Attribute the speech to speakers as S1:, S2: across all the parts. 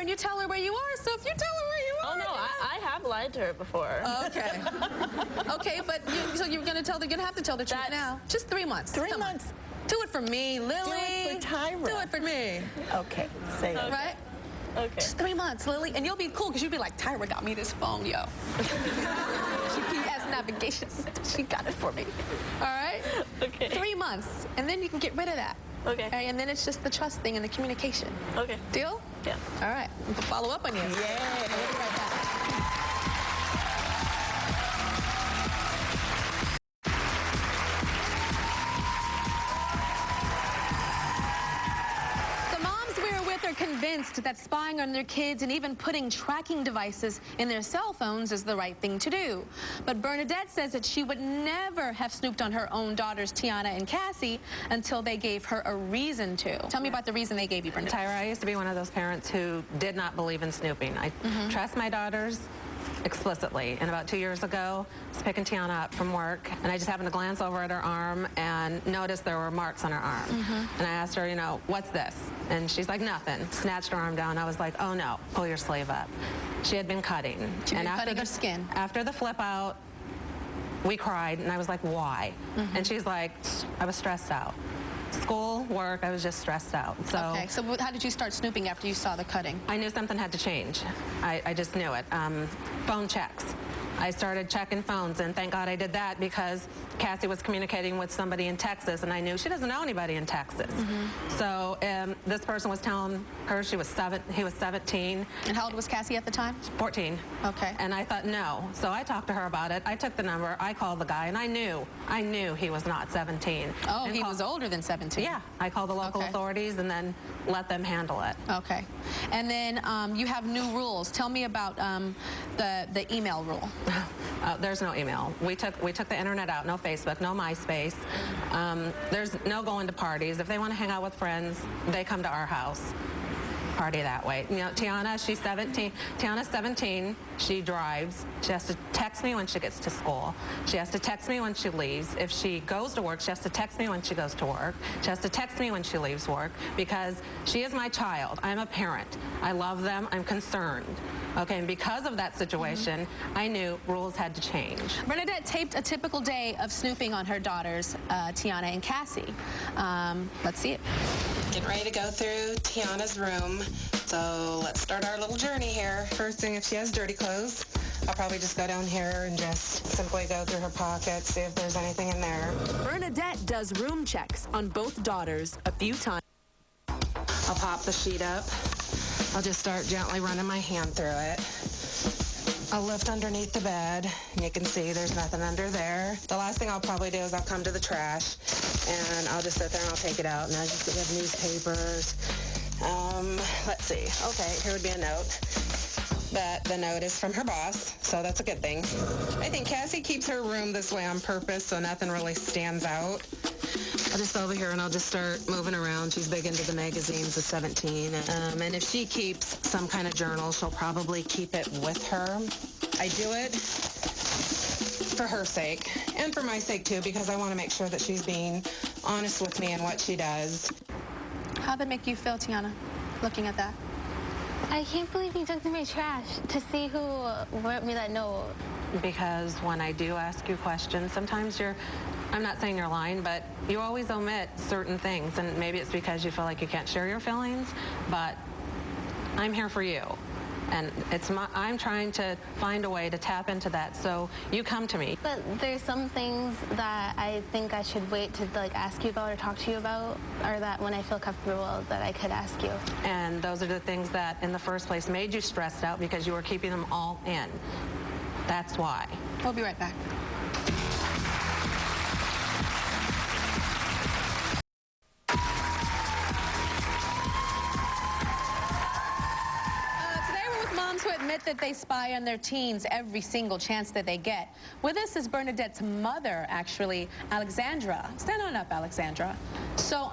S1: and you tell her where you are. So if you tell her where you are.
S2: Oh, no, I have lied to her before.
S1: Okay. Okay, but so you're going to have to tell the truth now. Just 3 months.
S3: 3 months.
S1: Do it for me, Lily.
S3: Do it for Tyra.
S1: Do it for me.
S3: Okay, say it.
S1: Right?
S2: Okay.
S1: Just 3 months, Lily. And you'll be cool because you'll be like, Tyra got me this phone, yo. She has navigation system. She got it for me. All right?
S2: Okay.
S1: 3 months. And then you can get rid of that.
S2: Okay.
S1: All right, and then it's just the trust thing and the communication.
S2: Okay.
S1: Deal?
S2: Yeah.
S1: All right. We'll follow up on you.
S3: Yeah.
S1: We'll be right back. Are convinced that spying on their kids and even putting tracking devices in their cell phones is the right thing to do. But Bernadette says that she would never have snooped on her own daughters, Tiana and Cassie, until they gave her a reason to. Tell me about the reason they gave you, Bernadette.
S4: Tyra, I used to be one of those parents who did not believe in snooping. I trust my daughters explicitly. And about 2 years ago, I was picking Tiana up from work, and I just happened to glance over at her arm and noticed there were marks on her arm. And I asked her, you know, what's this? And she's like, nothing. Snatched her arm down. I was like, oh no, pull your sleeve up. She had been cutting.
S1: She'd been cutting her skin.
S4: After the flip out, we cried, and I was like, why? And she's like, I was stressed out. School, work, I was just stressed out. So
S1: okay, so how did you start snooping after you saw the cutting?
S4: I knew something had to change. I just knew it. Phone checks. I started checking phones, and thank God I did that because Cassie was communicating with somebody in Texas, and I knew she doesn't know anybody in Texas. So this person was telling her he was 17.
S1: And how old was Cassie at the time?
S4: 14.
S1: Okay.
S4: And I thought, no. So I talked to her about it. I took the number. I called the guy, and I knew he was not 17.
S1: Oh, he was older than 17.
S4: Yeah. I called the local authorities and then let them handle it.
S1: Okay. And then you have new rules. Tell me about the email rule.
S4: There's no email. We took the internet out. No Facebook, no MySpace. There's no going to parties. If they want to hang out with friends, they come to our house. Party that way. You know, Tiana, she's 17. Tiana's 17. She drives. She has to text me when she gets to school. She has to text me when she leaves. If she goes to work, she has to text me when she goes to work. She has to text me when she leaves work because she is my child. I'm a parent. I love them. I'm concerned. Okay, and because of that situation, I knew rules had to change.
S1: Bernadette taped a typical day of snooping on her daughters, Tiana and Cassie. Let's see it.
S5: Getting ready to go through Tiana's room. So let's start our little journey here. First thing, if she has dirty clothes, I'll probably just go down here and just simply go through her pockets, see if there's anything in there.
S6: Bernadette does room checks on both daughters a few times.
S5: I'll pop the sheet up. I'll just start gently running my hand through it. I'll lift underneath the bed, and you can see there's nothing under there. The last thing I'll probably do is I'll come to the trash, and I'll just sit there and I'll take it out, and I just have newspapers. Let's see. Okay, here would be a note. But the note is from her boss, so that's a good thing. I think Cassie keeps her room this way on purpose, so nothing really stands out. I'll just over here and I'll just start moving around. She's big into the magazines at 17. And if she keeps some kind of journal, she'll probably keep it with her. I do it for her sake and for my sake too, because I want to make sure that she's being honest with me in what she does.
S1: How'd that make you feel, Tiana, looking at that?
S7: I can't believe you took to my trash to see who wrote me that note.
S4: Because when I do ask you questions, sometimes I'm not saying you're lying, but you always omit certain things, and maybe it's because you feel like you can't share your feelings, but I'm here for you. And I'm trying to find a way to tap into that, so you come to me.
S7: But there's some things that I think I should wait to ask you about or talk to you about, or that when I feel comfortable that I could ask you.
S4: And those are the things that in the first place made you stressed out because you were keeping them all in. That's why.
S1: We'll be right back. to admit that they spy on their teens every single chance that they get. With us is Bernadette's mother, actually, Alexandra. Stand on up, Alexandra. So,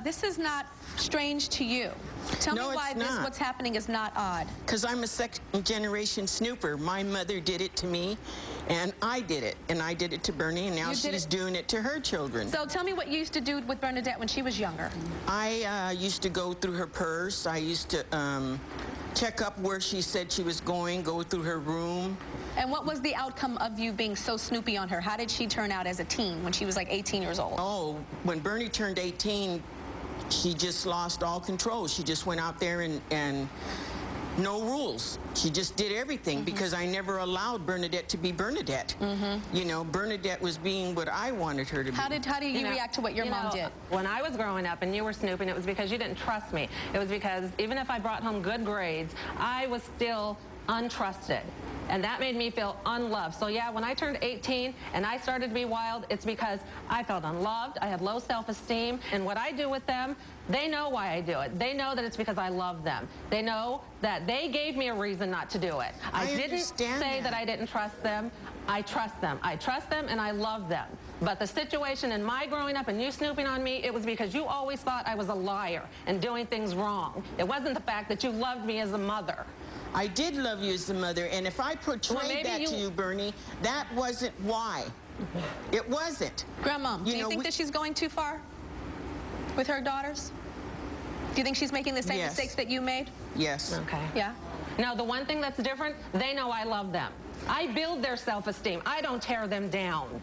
S1: this is not strange to you. Tell
S3: No,
S1: me why
S3: it's not.
S1: what's happening is not odd.
S3: Because I'm a second-generation snooper. My mother did it to me, and I did it. And I did it to Bernie, and now
S1: You did
S3: she's
S1: it-
S3: doing it to her children.
S1: So tell me what you used to do with Bernadette when she was younger.
S3: I used to go through her purse. I used to check up where she said she was going, go through her room.
S1: And what was the outcome of you being so snoopy on her? How did she turn out as a teen when she was like 18 years old?
S3: Oh, when Bernie turned 18, she just lost all control. She just went out there and no rules. She just did everything because I never allowed Bernadette to be Bernadette. You know, Bernadette was being what I wanted her to be.
S1: How do you react to what your mom did?
S4: When I was growing up and you were snooping, it was because you didn't trust me. It was because even if I brought home good grades, I was still untrusted. And that made me feel unloved. So yeah, when I turned 18 and I started to be wild, it's because I felt unloved, I had low self-esteem, and what I do with them, they know why I do it. They know that it's because I love them. They know that they gave me a reason not to do it. I didn't
S3: understand
S4: say
S3: that.
S4: that I didn't trust them. I trust them. I trust them and I love them. But the situation in my growing up and you snooping on me, it was because you always thought I was a liar and doing things wrong. It wasn't the fact that you loved me as a mother.
S3: I did love you as a mother, and if I portrayed that to you, Bernie, that wasn't why. It wasn't.
S1: Grandma, do you
S3: know,
S1: think that she's going too far with her daughters? Do you think she's making the same
S3: Yes.
S1: mistakes that you made?
S3: Yes.
S4: Okay.
S1: Yeah.
S4: Now, the one thing that's different, they know I love them. I build their self-esteem. I don't tear them down.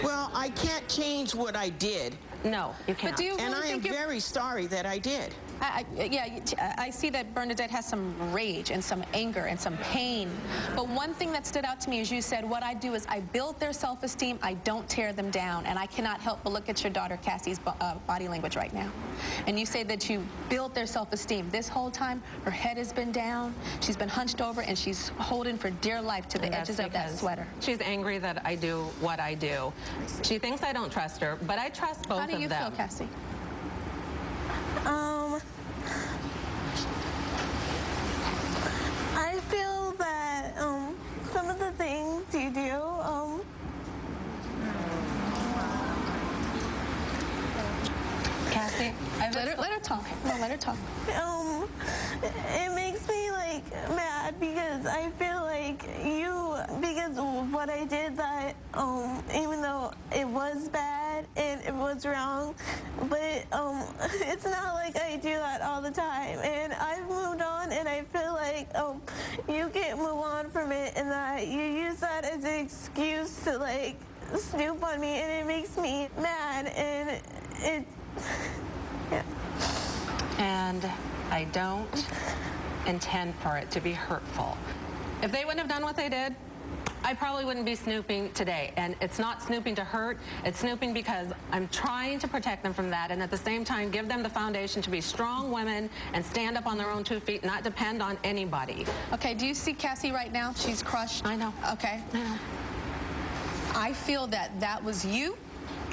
S3: Well, I can't change what I did,
S4: No, you can't.
S1: But do you
S3: and
S1: really
S3: I am
S1: think you're...
S3: very sorry that I did.
S1: I see that Bernadette has some rage and some anger and some pain. But one thing that stood out to me is you said, what I do is I build their self-esteem, I don't tear them down. And I cannot help but look at your daughter Cassie's body language right now. And you say that you built their self-esteem. This whole time, her head has been down, she's been hunched over, and she's holding for dear life to the
S4: And that's
S1: edges of that
S4: because
S1: sweater.
S4: She's angry that I do what I do. She thinks I don't trust her, but I trust both
S1: How
S4: of
S1: do you
S4: them.
S1: feel, Cassie?
S2: I feel that some of the things you do,
S1: Cassie, let her talk. Come on, let her talk.
S2: it makes me like mad because I feel like because of what I did, that even though it was bad and it was wrong, but it's not like I do that all the time, and I've moved on, and I feel like you can't move on from it, and that you use that as an excuse to like snoop on me, and it makes me mad, and it yeah.
S4: And I don't intend for it to be hurtful. If they wouldn't have done what they did, I probably wouldn't be snooping today. And it's not snooping to hurt, it's snooping because I'm trying to protect them from that, and at the same time give them the foundation to be strong women and stand up on their own 2 feet, not depend on anybody.
S1: Okay, do you see Cassie right now? She's crushed.
S4: I know.
S1: Okay.
S4: I know.
S1: I feel that was you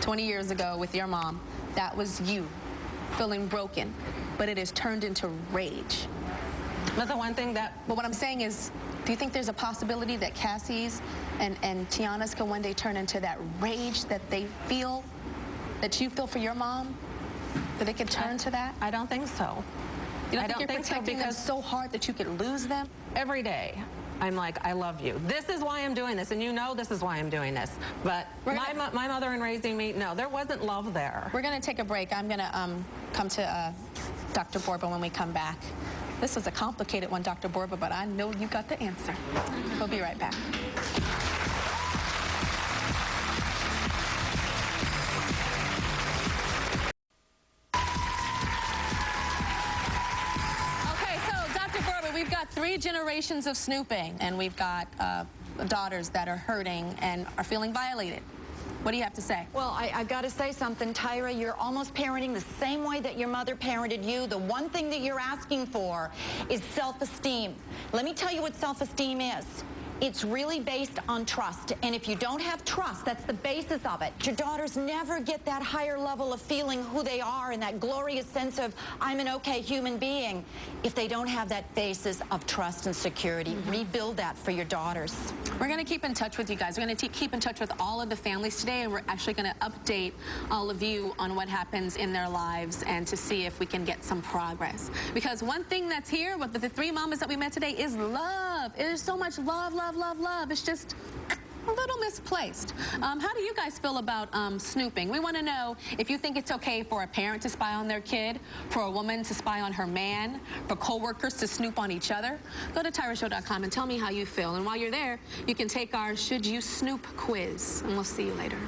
S1: 20 years ago with your mom. That was you feeling broken, but it has turned into rage.
S4: But the one thing that
S1: But what I'm saying is, do you think there's a possibility that Cassie's and Tiana's can one day turn into that rage that they feel, that you feel for your mom? That they could turn to that?
S4: I don't think so.
S1: You don't
S4: I
S1: think you're
S4: don't think so,
S1: protecting them
S4: because
S1: so hard that you could lose them?
S4: every day I'm like, I love you. This is why I'm doing this, and you know this is why I'm doing this. But my mother in raising me, no, there wasn't love there.
S1: We're going to take a break. I'm going to come to Dr. Borba when we come back. This was a complicated one, Dr. Borba, but I know you got the answer. We'll be right back. Okay, so Dr. Borba, we've got 3 generations of snooping, and we've got daughters that are hurting and are feeling violated. What do you have to say?
S8: Well, I've got to say something, Tyra. You're almost parenting the same way that your mother parented you. The one thing that you're asking for is self-esteem. Let me tell you what self-esteem is. It's really based on trust. And if you don't have trust, that's the basis of it. Your daughters never get that higher level of feeling who they are and that glorious sense of, I'm an okay human being, if they don't have that basis of trust and security. Rebuild that for your daughters.
S1: We're going to keep in touch with you guys. We're going to keep in touch with all of the families today, and we're actually going to update all of you on what happens in their lives and to see if we can get some progress. Because one thing that's here with the three mamas that we met today is love. There's so much love, love, love, love. It's just a little misplaced. How do you guys feel about snooping? We want to know if you think it's okay for a parent to spy on their kid, for a woman to spy on her man, for co-workers to snoop on each other. Go to TyraShow.com and tell me how you feel. And while you're there, you can take our Should You Snoop quiz. And we'll see you later.